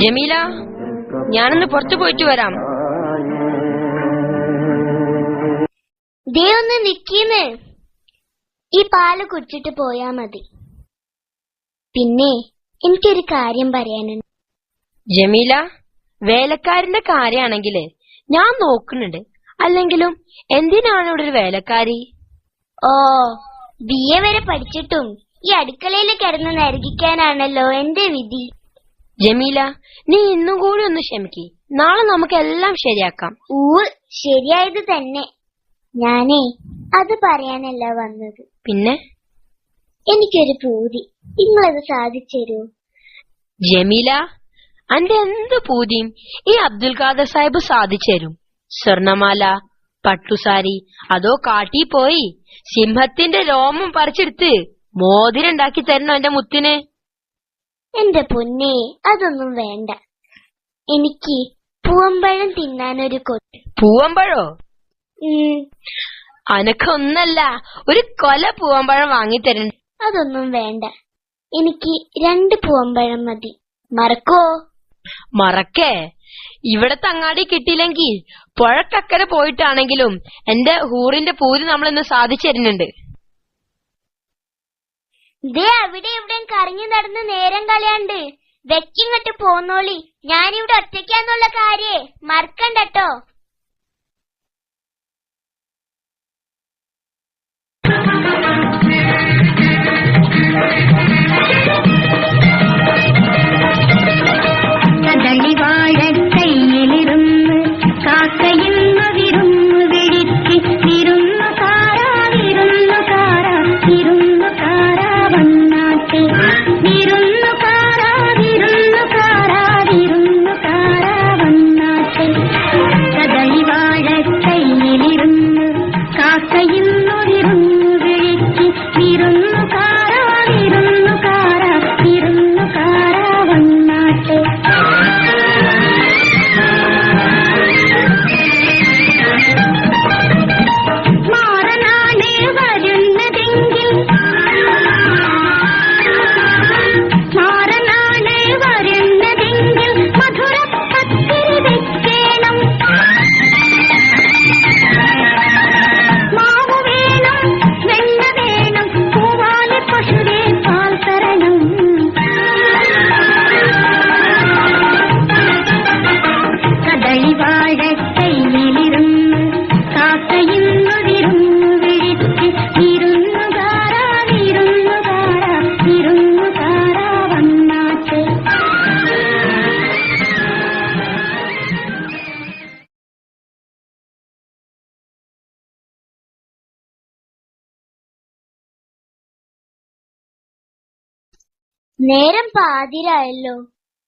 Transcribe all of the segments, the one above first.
ജമീല, ഞാനൊന്ന് പുറത്തു പോയിട്ട് വരാം. ദേ ഒന്ന് നിക്കീന്ന്. ഈ പാല് കുടിച്ചിട്ട് പോയാ മതി. പിന്നെ എനിക്കൊരു കാര്യം പറയാനുണ്ട്. ജമീല, വേലക്കാരിന്റെ കാര്യാണെങ്കില് ഞാൻ നോക്കുന്നുണ്ട്. അല്ലെങ്കിലും എന്തിനാണ് ഇവിടെ ഒരു വേലക്കാരി? ഓ, BA വരെ പഠിച്ചിട്ടും ഈ അടുക്കളയിൽ കിടന്ന് നരകിക്കാനാണല്ലോ എന്റെ വിധി. ജമീല, നീ ഇന്നും കൂടി ഒന്ന് ക്ഷമിക്ക്. നാളെ നമുക്കെല്ലാം ശരിയാക്കാം. ശരിയായത് തന്നെ. ഞാനേ അത് പറയാനല്ല വന്നത്. പിന്നെ? എനിക്കൊരു പൂതി, നിങ്ങളത് സാധിച്ചു. ജമീല, അന്റെ എന്ത് പൂതിയും ഈ അബ്ദുൽ ഖാദർ സാഹിബ് സാധിച്ചു തരും. സ്വർണമാല, പട്ടുസാരി, അതോ കാട്ടി പോയി സിംഹത്തിന്റെ രോമം പറിച്ചെടുത്ത് മോതിരം ഉണ്ടാക്കി തരണോ എന്റെ മുത്തിന്? എന്റെ പൊന്നേ, അതൊന്നും വേണ്ട. എനിക്ക് പൂവമ്പഴം തിന്നാനൊരു കൊട്ട്. പൂവമ്പഴോ? അനക്കൊന്നല്ല, ഒരു കൊല പൂവമ്പഴം വാങ്ങിത്തരണ്ട. അതൊന്നും വേണ്ട. എനിക്ക് 2 പൂവമ്പഴം മതി. മറക്കോ? മറക്കേ? ഇവിടത്തെ അങ്ങാടി കിട്ടിയില്ലെങ്കിൽ പുഴക്കക്കരെ പോയിട്ടാണെങ്കിലും എന്റെ ഹൂറിന്റെ പൂതി നമ്മളിന്ന് സാധിച്ചു തരുന്നുണ്ട്. ദേ അവിടെ ഇവിടെ കറങ്ങി നടന്ന് നേരം കളയാണ്ട് വെക്കിങ്ങോട്ട് പോന്നോളി. ഞാനിവിടെ ഒറ്റയ്ക്കാന്നുള്ള കാര്യേ മറക്കണ്ടട്ടോ. നേരം പാതിരായല്ലോ.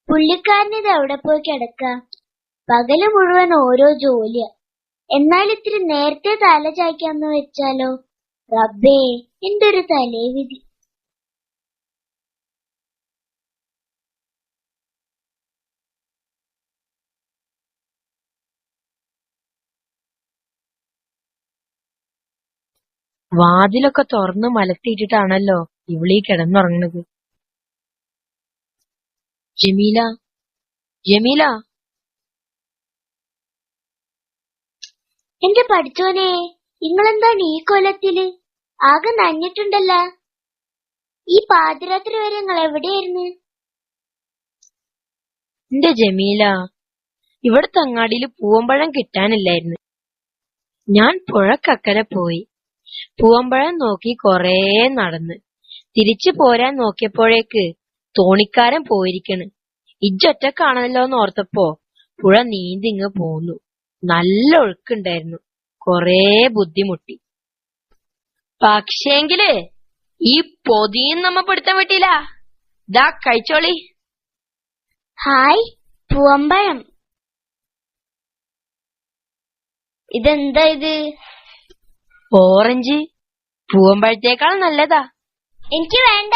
പുള്ളിക്കാരനിത് എവിടെ പോയി കിടക്ക? പകല് മുഴുവൻ ഓരോ ജോലിയാ. എന്നാൽ ഇത്തിരി നേരത്തെ തല ചായ്ക്കാന്ന് വെച്ചാലോ? റബ്ബേ, എന്റെ ഒരു തലേവിധി. വാതിലൊക്കെ തുറന്ന് മലത്തിയിട്ടിട്ടാണല്ലോ ഇവിളീ കിടന്നുറങ്ങുന്നത്. ജമീല, ജമീല. എന്റെ പഠിച്ചോനെ, നിങ്ങളെന്താണ് ഈ കൊലത്തില്? ആകെ നനഞ്ഞിട്ടുണ്ടല്ല. ഈ പാതിരാത്രി വരെ നിങ്ങൾ എവിടെയായിരുന്നു? എന്റെ ജമീല, ഇവിടുത്തെ അങ്ങാടിയിൽ പൂവമ്പഴം കിട്ടാനില്ലായിരുന്നു. ഞാൻ പുഴക്കക്കരെ പോയി പൂവമ്പഴം നോക്കി കൊറേ നടന്ന് തിരിച്ചു പോരാൻ നോക്കിയപ്പോഴേക്ക് തോണിക്കാരൻ പോയിരിക്കണ്. ഇജ്ജൊറ്റക്കാണല്ലോന്ന് ഓർത്തപ്പോ പുഴ നീന്തിങ്ങ് പോന്നു. നല്ല ഒഴുക്കുണ്ടായിരുന്നു. കൊറേ ബുദ്ധിമുട്ടി. പക്ഷേങ്കില് ഈ പൊതിയും നമ്മ പിടുത്തം വിട്ടില്ല. ദാ കഴിച്ചോളി. ഹായ്, പൂവമ്പഴം. ഇതെന്താ ഇത്? ഓറഞ്ച്. പൂവമ്പഴത്തേക്കാൾ നല്ലതാ. എനിക്ക് വേണ്ട.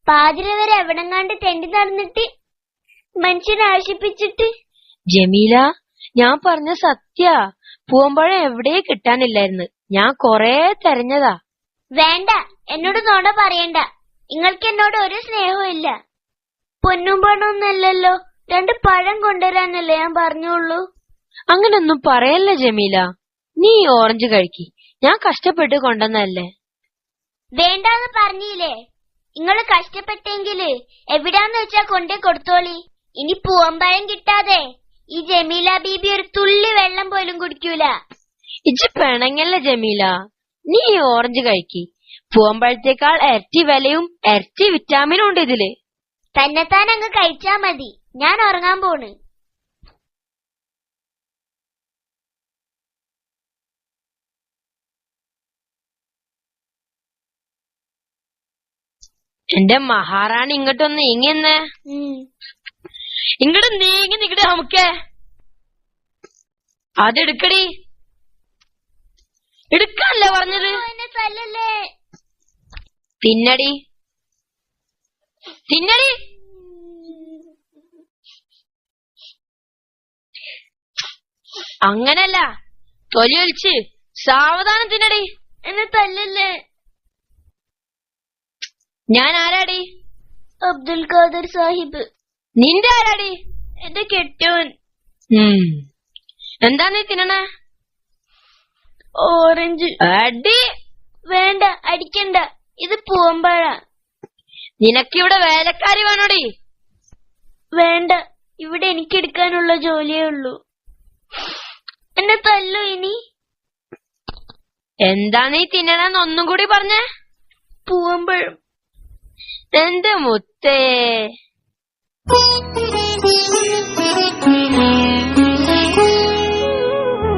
പാതിര വരെ എവിടെങ്ങാണ്ട് തെണ്ടി നടന്നിട്ട് മനുഷ്യനെ ആശിപ്പിച്ചിട്ട്. ജമീല, ഞാൻ പറഞ്ഞ സത്യാ. പൂവമ്പഴം എവിടെ കിട്ടാനില്ലായിരുന്നു. ഞാൻ കൊറേ തെരഞ്ഞതാ. വേണ്ട, എന്നോട് നോട പറയണ്ട. നിങ്ങൾക്ക് എന്നോട് ഒരു സ്നേഹവും ഇല്ല. പൊന്നും പണമൊന്നല്ലല്ലോ, 2 പഴം കൊണ്ടുവരാനല്ലേ ഞാൻ പറഞ്ഞുള്ളൂ. അങ്ങനൊന്നും പറയല്ലേ ജമീല. നീ ഈ ഓറഞ്ച് കഴിക്കി, ഞാൻ കഷ്ടപ്പെട്ട് കൊണ്ടുവന്നല്ലേ. വേണ്ടാന്ന് പറഞ്ഞില്ലേ. നിങ്ങള് കഷ്ടപ്പെട്ടെങ്കില് എവിടാന്ന് വെച്ചാ കൊണ്ടേ കൊടുത്തോളി. ഇനി പൂവമ്പഴം കിട്ടാതെ ഈ ജമീല ബീബി ഒരു തുള്ളി വെള്ളം പോലും കുടിക്കൂല. ഇജ്ജ് പിണങ്ങല്ലേ ജമീല. നീ ഈ ഓറഞ്ച് കഴിക്കി, പൂവമ്പഴത്തേക്കാൾ ഇരട്ടി വിലയും ഇരട്ടി വിറ്റാമിനും ഉണ്ട് ഇതില്. തന്നെത്താൻ അങ്ങ് കഴിച്ചാ മതി. ഞാൻ ഉറങ്ങാൻ പോണ്. എന്റെ മഹാറാണി ഇങ്ങോട്ടൊന്ന് നീങ്ങിയെന്നേ. ഇങ്ങോട്ട് നീങ്ങി നിക്കട്ടെ നമുക്കേ. അതെടുക്കടി. എടുക്കാനല്ലേ പറഞ്ഞത്. തിന്നടി തിന്നടി. അങ്ങനല്ല, തൊലി ഒലിച്ച് സാവധാനം തിന്നടി. എന്നെ തല്ലല്ലേ. ഞാൻ ആരാടി? അബ്ദുൽ ഖാദർ സാഹിബ്. നിന്റെ ആരാടി? എന്റെ കെട്ടോൻ. എന്താ നീ തിന്നണേ? ഓറഞ്ച്. അടി. വേണ്ട, അടിക്കണ്ട. ഇത് പൂവമ്പഴ. നിനക്കിവിടെ വേലക്കാരി വേണോടി? വേണ്ട, ഇവിടെ എനിക്കെടുക്കാനുള്ള ജോലിയേ ഉള്ളൂ. എന്നെ തല്ലു ഇനി. എന്താ നീ തിന്നണെന്ന് ഒന്നും കൂടി പറഞ്ഞേ. പൂവമ്പഴം. എന്റെ മുത്തേ.